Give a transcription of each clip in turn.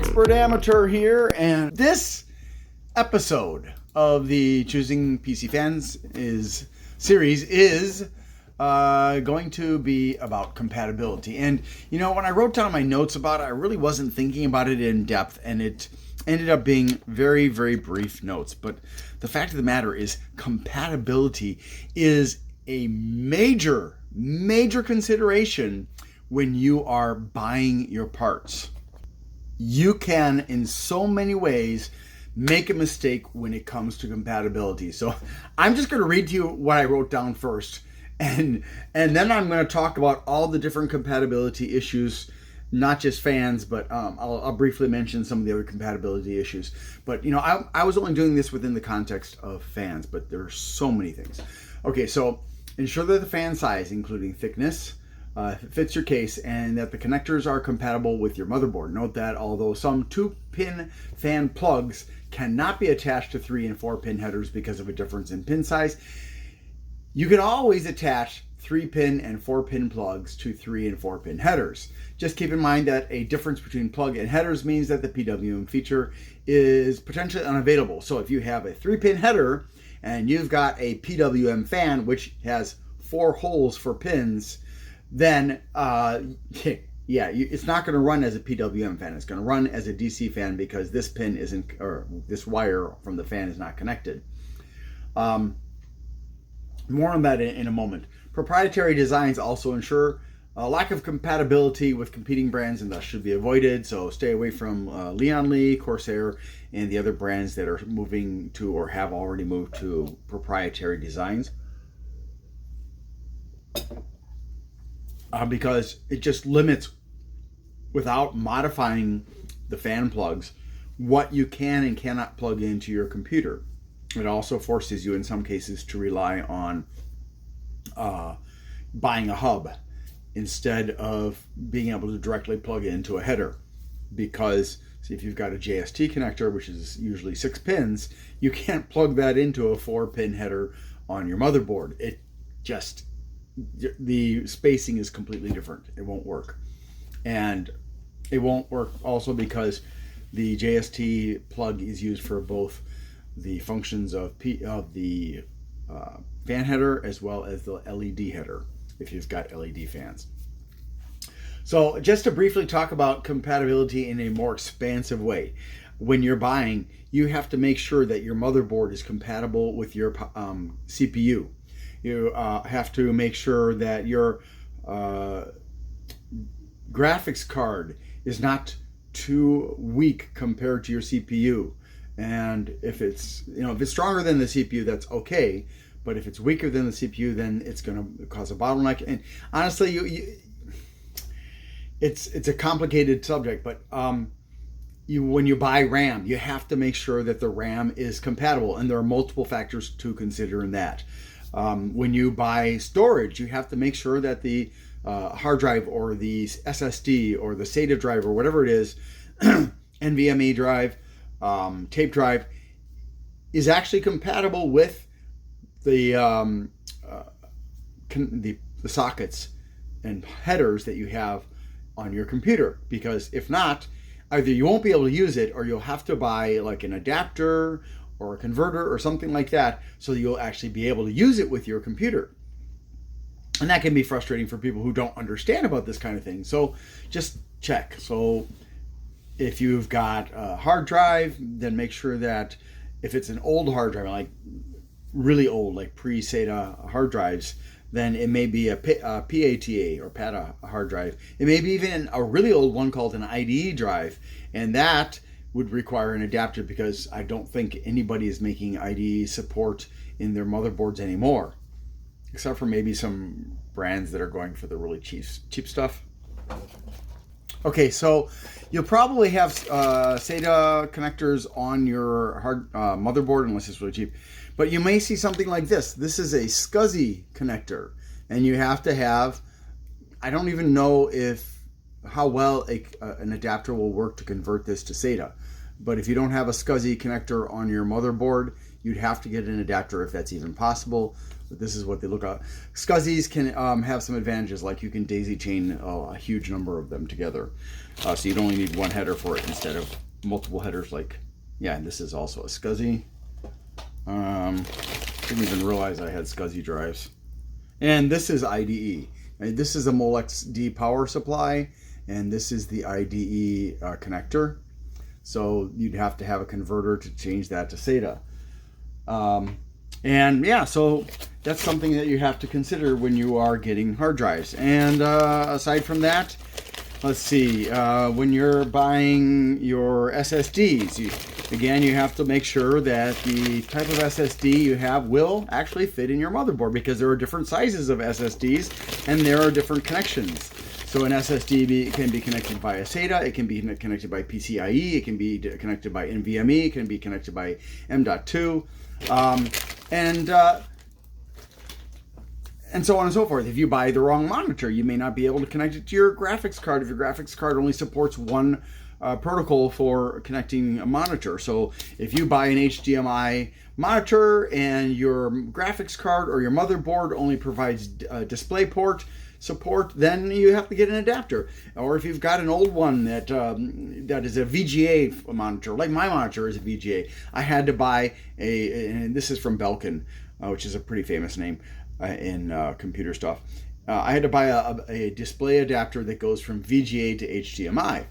Expert Amateur here, and this episode of the Choosing PC Fans series is going to be about compatibility. And you know, when I wrote down my notes about it, I really wasn't thinking about it in depth, and it ended up being very, very brief notes. But the fact of the matter is, compatibility is a major consideration when you are buying your parts. You can, in so many ways, make a mistake when it comes to compatibility. So I'm just going to read to you what I wrote down first, and then I'm going to talk about all the different compatibility issues, not just fans, but I'll briefly mention some of the other compatibility issues. But you know, I was only doing this within the context of fans, but there are so many things. Okay, so ensure that the fan size, including thickness, fits your case, and that the connectors are compatible with your motherboard. Note that although some 2-pin fan plugs cannot be attached to 3 and 4-pin headers because of a difference in pin size, you can always attach 3-pin and 4-pin plugs to 3 and 4-pin headers. Just keep in mind that a difference between plug and headers means that the PWM feature is potentially unavailable. So if you have a 3-pin header and you've got a PWM fan which has 4 holes for pins, then it's not going to run as a PWM fan. It's going to run as a DC fan because this pin isn't, or this wire from the fan is not connected. More on that in a moment. Proprietary designs also ensure a lack of compatibility with competing brands and thus should be avoided. So stay away from Leon Lee, Corsair, and the other brands that are moving to or have already moved to proprietary designs. Because it just limits, without modifying the fan plugs, what you can and cannot plug into your computer. It also forces you in some cases to rely on buying a hub instead of being able to directly plug into a header. Because see, if you've got a JST connector, which is usually 6 pins, you can't plug that into a 4-pin header on your motherboard. It just, the spacing is completely different. It won't work. And it won't work also because the JST plug is used for both the functions of the fan header as well as the LED header if you've got LED fans. So just to briefly talk about compatibility in a more expansive way, when you're buying, you have to make sure that your motherboard is compatible with your CPU. You have to make sure that your graphics card is not too weak compared to your CPU. And if it's stronger than the CPU, that's okay. But if it's weaker than the CPU, then it's going to cause a bottleneck. And honestly, it's a complicated subject. But when you buy RAM, you have to make sure that the RAM is compatible, and there are multiple factors to consider in that. When you buy storage, you have to make sure that the hard drive or the SSD or the SATA drive or whatever it is, NVMe drive, tape drive, is actually compatible with the sockets and headers that you have on your computer. Because if not, either you won't be able to use it, or you'll have to buy like an adapter or a converter or something like that, so that you'll actually be able to use it with your computer. And that can be frustrating for people who don't understand about this kind of thing. So just check. So if you've got a hard drive, then make sure that if it's an old hard drive, like really old, like pre-SATA hard drives, then it may be a PATA or PATA hard drive. It may be even a really old one called an IDE drive, and that would require an adapter because I don't think anybody is making IDE support in their motherboards anymore, except for maybe some brands that are going for the really cheap stuff. Okay, so you'll probably have SATA connectors on your hard motherboard, unless it's really cheap. But you may see something like this. This is a SCSI connector, and you have to have, I don't even know how well an adapter will work to convert this to SATA. But if you don't have a SCSI connector on your motherboard, you'd have to get an adapter if that's even possible. But this is what they look like. SCSIs can have some advantages, like you can daisy chain a huge number of them together. So you'd only need one header for it instead of multiple headers. Like, yeah, and this is also a SCSI. Didn't even realize I had SCSI drives. And this is IDE. This is a Molex D power supply, and this is the IDE connector. So you'd have to have a converter to change that to SATA. And yeah, so that's something that you have to consider when you are getting hard drives. And aside from that, let's see, when you're buying your SSDs, again, you have to make sure that the type of SSD you have will actually fit in your motherboard, because there are different sizes of SSDs and there are different connections. So an SSD can be connected by a SATA, it can be connected by PCIe, it can be connected by NVMe, it can be connected by M.2, and so on and so forth. If you buy the wrong monitor, you may not be able to connect it to your graphics card if your graphics card only supports one protocol for connecting a monitor. So if you buy an HDMI monitor and your graphics card or your motherboard only provides DisplayPort support, then you have to get an adapter. Or if you've got an old one that is a VGA monitor, like my monitor is a VGA, I had to buy and this is from Belkin, which is a pretty famous name in computer stuff. I had to buy a display adapter that goes from VGA to HDMI.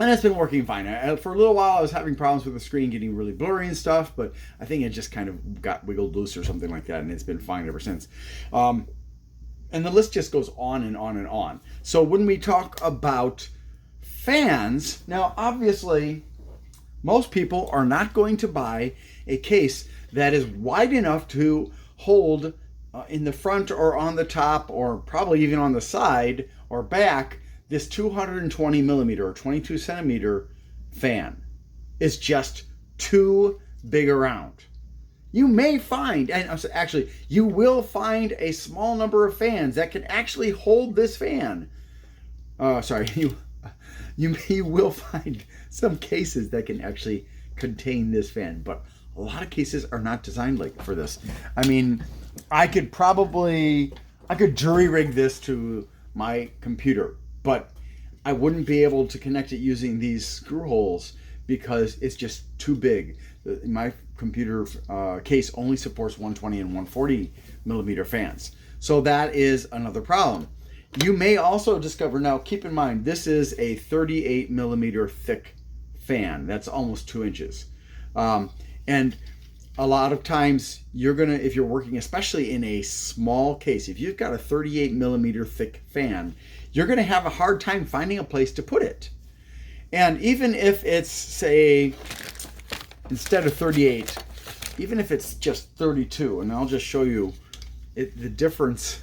And it's been working fine. For a little while, I was having problems with the screen getting really blurry and stuff, but I think it just kind of got wiggled loose or something like that, and it's been fine ever since. And the list just goes on and on and on. So when we talk about fans, now obviously, most people are not going to buy a case that is wide enough to hold in the front or on the top or probably even on the side or back this 220 millimeter or 22 centimeter fan. Is just too big around. You may find, and actually you will find, a small number of fans that can actually hold this fan. You will find some cases that can actually contain this fan, but a lot of cases are not designed like for this. I mean, I could jury rig this to my computer, but I wouldn't be able to connect it using these screw holes because it's just too big. My computer case only supports 120 and 140 millimeter fans. So that is another problem. You may also discover, now keep in mind, this is a 38 millimeter thick fan. That's almost 2 inches. And a lot of times if you're working, especially in a small case, if you've got a 38 millimeter thick fan, you're gonna have a hard time finding a place to put it. And even if it's, say, instead of 38, even if it's just 32, and I'll just show you the difference.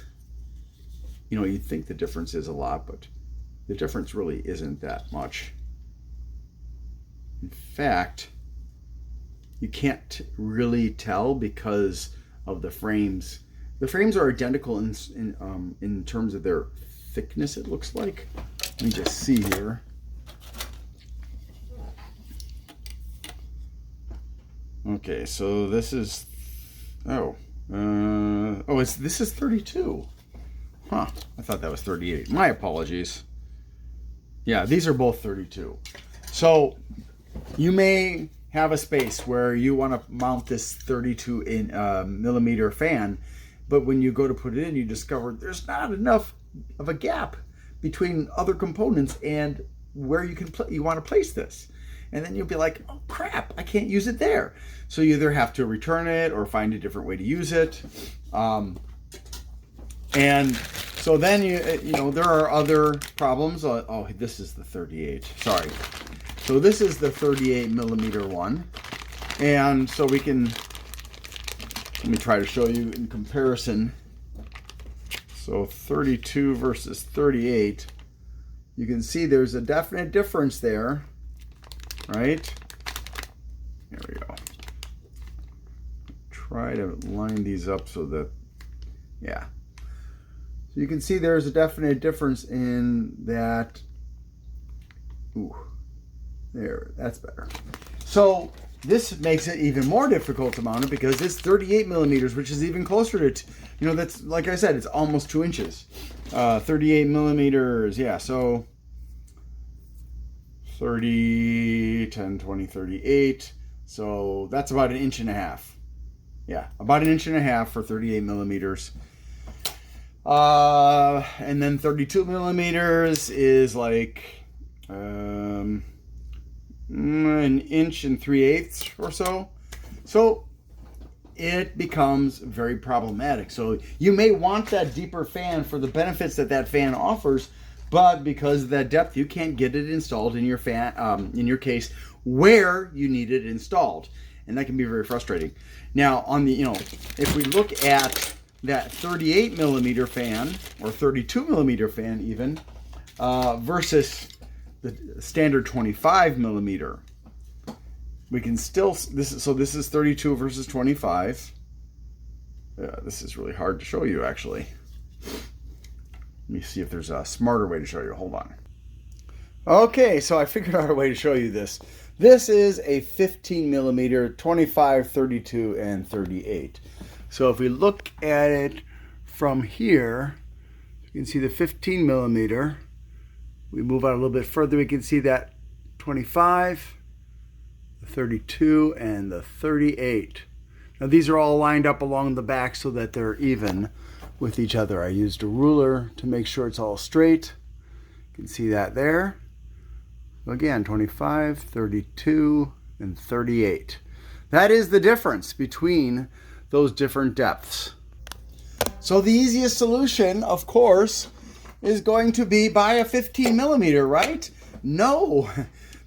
You know, you'd think the difference is a lot, but the difference really isn't that much. In fact, you can't really tell because of the frames. The frames are identical in terms of their thickness, it looks like. Let me just see here. Okay, so this is, this is 32. Huh, I thought that was 38. My apologies. Yeah, these are both 32. So you may have a space where you want to mount this 32 millimeter fan, but when you go to put it in, you discover there's not enough of a gap between other components and where you want to place this. And then you'll be like, oh crap, I can't use it there. So you either have to return it or find a different way to use it. And so then there are other problems. Oh, this is the 38. Sorry. So this is the 38 millimeter one. And so let me try to show you in comparison. So 32 versus 38. You can see there's a definite difference there. Right? Here we go. Try to line these up so that, yeah. So you can see there's a definite difference in that. Ooh, there, that's better. So this makes it even more difficult to mount it because it's 38 millimeters, which is even closer to, that's, like I said, it's almost 2 inches. 38 millimeters, yeah, so 30, 10, 20, 38. So that's about 1.5 inches. Yeah, about 1.5 inches for 38 millimeters. And then 32 millimeters is like 1 inch and 3/8 or so. So it becomes very problematic. So you may want that deeper fan for the benefits that that fan offers, but because of that depth, you can't get it installed in your fan, in your case, where you need it installed, and that can be very frustrating. Now, on the, if we look at that 38 millimeter fan or 32 millimeter fan even versus the standard 25 millimeter, we can still, this is 32 versus 25. This is really hard to show you, actually. Let me see if there's a smarter way to show you. Hold on. Okay, so I figured out a way to show you this. This is a 15 millimeter, 25, 32, and 38. So if we look at it from here, you can see the 15 millimeter. We move out a little bit further, we can see that 25, the 32, and the 38. Now these are all lined up along the back so that they're even with each other. I used a ruler to make sure it's all straight. You can see that there. Again, 25, 32, and 38. That is the difference between those different depths. So the easiest solution, of course, is going to be buy a 15 millimeter, right? No.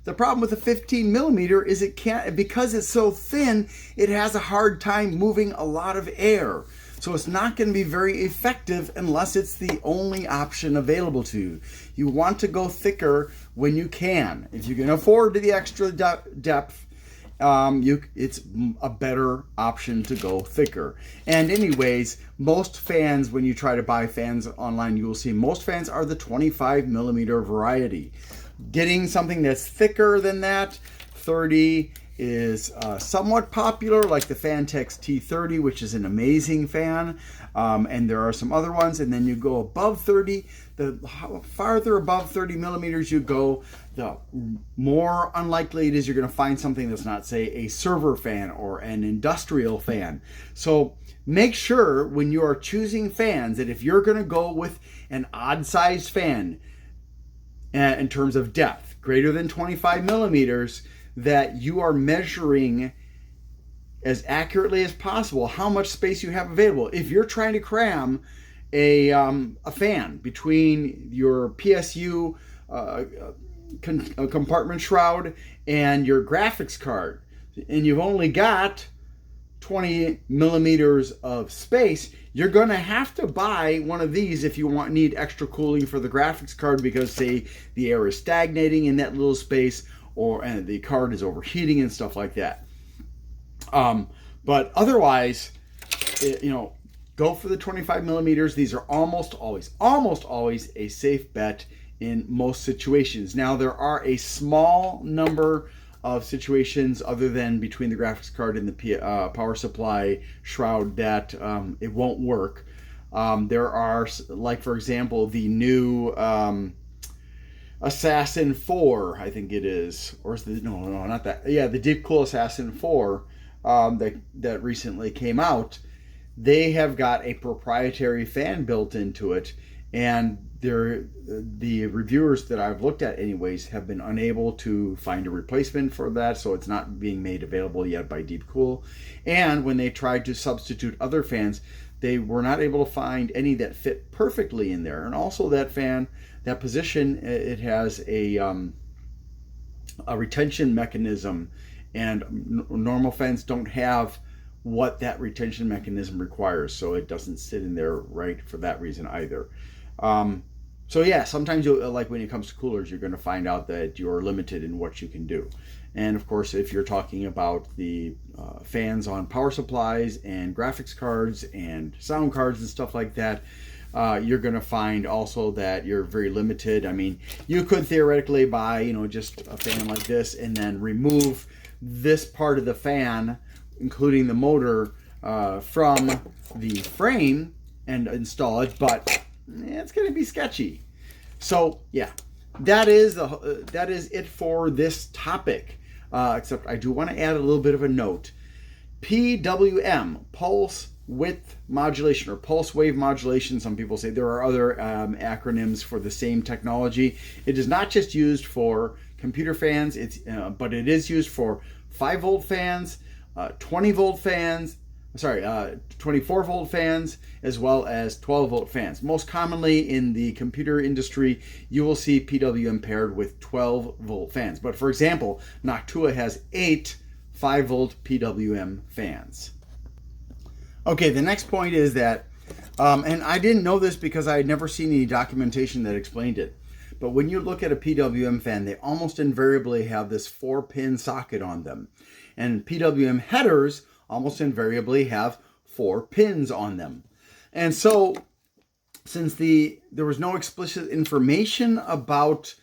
The problem with the 15 millimeter is it can't, because it's so thin, it has a hard time moving a lot of air. So it's not going to be very effective unless it's the only option available to you. You want to go thicker when you can. If you can afford the extra depth, it's a better option to go thicker. And anyways, most fans, when you try to buy fans online, you will see most fans are the 25 millimeter variety. Getting something that's thicker than that, 30, is somewhat popular, like the Fantex T30, which is an amazing fan, and there are some other ones. And then you go above 30, the farther above 30 millimeters you go, the more unlikely it is you're going to find something that's not, say, a server fan or an industrial fan. So make sure when you are choosing fans that if you're going to go with an odd sized fan in terms of depth, greater than 25 millimeters, that you are measuring as accurately as possible how much space you have available. If you're trying to cram a fan between your PSU compartment shroud and your graphics card, and you've only got 20 millimeters of space, you're going to have to buy one of these if you need extra cooling for the graphics card, because, say, the air is stagnating in that little space, and the card is overheating and stuff like that. But otherwise, go for the 25 millimeters. These are almost always a safe bet in most situations. Now, there are a small number of situations other than between the graphics card and the power supply shroud that it won't work. There are, like, for example, the new Assassin 4, I think it is, or is the no, not that. Yeah, the Deep Cool Assassin 4 that recently came out. They have got a proprietary fan built into it, and the reviewers that I've looked at, anyways, have been unable to find a replacement for that, so it's not being made available yet by Deep Cool. And when they tried to substitute other fans, they were not able to find any that fit perfectly in there. And also, that fan, that position, it has a retention mechanism, and normal fans don't have what that retention mechanism requires, so it doesn't sit in there right for that reason either. So yeah, sometimes like when it comes to coolers, you're going to find out that you're limited in what you can do. And of course, if you're talking about the fans on power supplies and graphics cards and sound cards and stuff like that, you're going to find also that you're very limited. I mean, you could theoretically buy, just a fan like this and then remove this part of the fan, including the motor, from the frame and install it, but it's going to be sketchy. So yeah, that is it for this topic. Except I do want to add a little bit of a note. PWM, pulse width modulation, or pulse wave modulation. Some people say there are other acronyms for the same technology. It is not just used for computer fans, but it is used for 5-volt fans, 20-volt fans, 24-volt fans, as well as 12-volt fans. Most commonly in the computer industry, you will see PWM paired with 12-volt fans. But for example, Noctua has 8 5-volt PWM fans. Okay, the next point is that, and I didn't know this because I had never seen any documentation that explained it, but when you look at a PWM fan, they almost invariably have this 4-pin socket on them. And PWM headers almost invariably have 4 pins on them. And so, since there was no explicit information about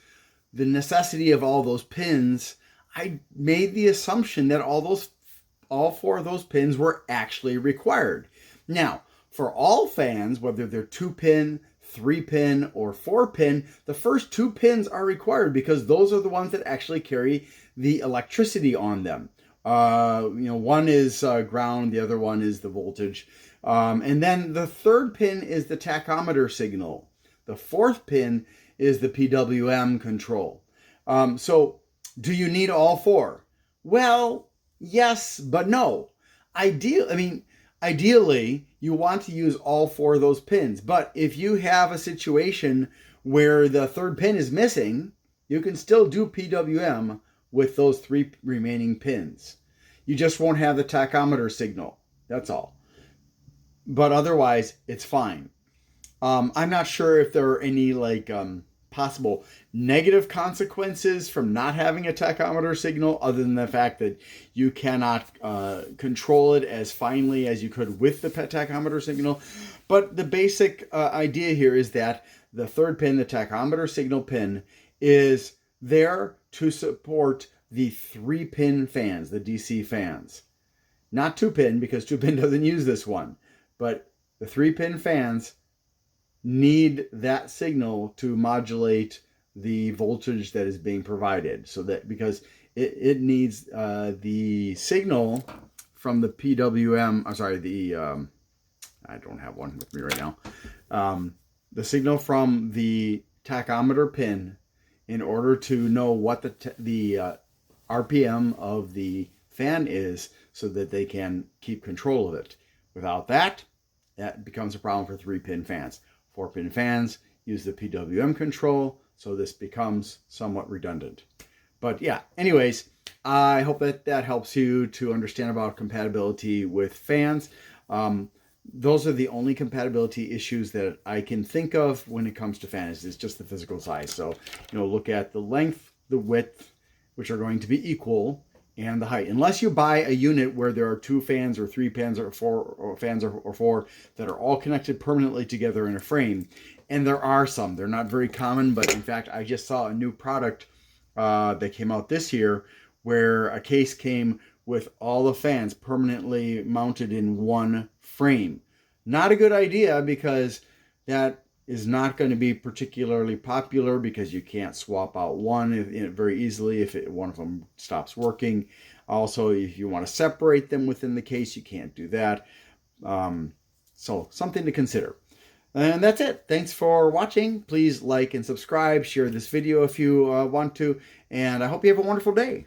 the necessity of all those pins, I made the assumption that all 4 of those pins were actually required. Now, for all fans, whether they're 2-pin, 3-pin, or 4-pin, the first 2 pins are required because those are the ones that actually carry the electricity on them. One is ground, the other one is the voltage. And then the 3rd pin is the tachometer signal. The 4th pin is the PWM control. So do you need all 4? Well, yes, but no. Ideally, you want to use all 4 of those pins. But if you have a situation where the 3rd pin is missing, you can still do PWM with those 3 remaining pins. You just won't have the tachometer signal. That's all. But otherwise, it's fine. I'm not sure if there are any possible negative consequences from not having a tachometer signal, other than the fact that you cannot control it as finely as you could with the tachometer signal. But the basic idea here is that the 3rd pin, the tachometer signal pin, is there to support the 3-pin fans, the DC fans. Not 2-pin, because 2-pin doesn't use this one. But the 3-pin fans need that signal to modulate the voltage that is being provided. So that, because it needs the signal from the PWM, I don't have one with me right now. The signal from the tachometer pin in order to know what the RPM of the fan is, so that they can keep control of it. Without that, that becomes a problem for 3-pin fans. 4-pin fans use the PWM control, so this becomes somewhat redundant. But yeah, anyways, I hope that helps you to understand about compatibility with fans. Those are the only compatibility issues that I can think of when it comes to fans. It's just the physical size. So, look at the length, the width, which are going to be equal, and the height. Unless you buy a unit where there are 2 fans or 3 fans or 4 fans or 4 that are all connected permanently together in a frame. And there are some. They're not very common, but in fact, I just saw a new product that came out this year where a case came with all the fans permanently mounted in one frame. Not a good idea, because that is not going to be particularly popular, because you can't swap out one very easily if one of them stops working. Also, if you want to separate them within the case, you can't do that. So something to consider. And that's it. Thanks for watching. Please like and subscribe. Share this video if you want to. And I hope you have a wonderful day.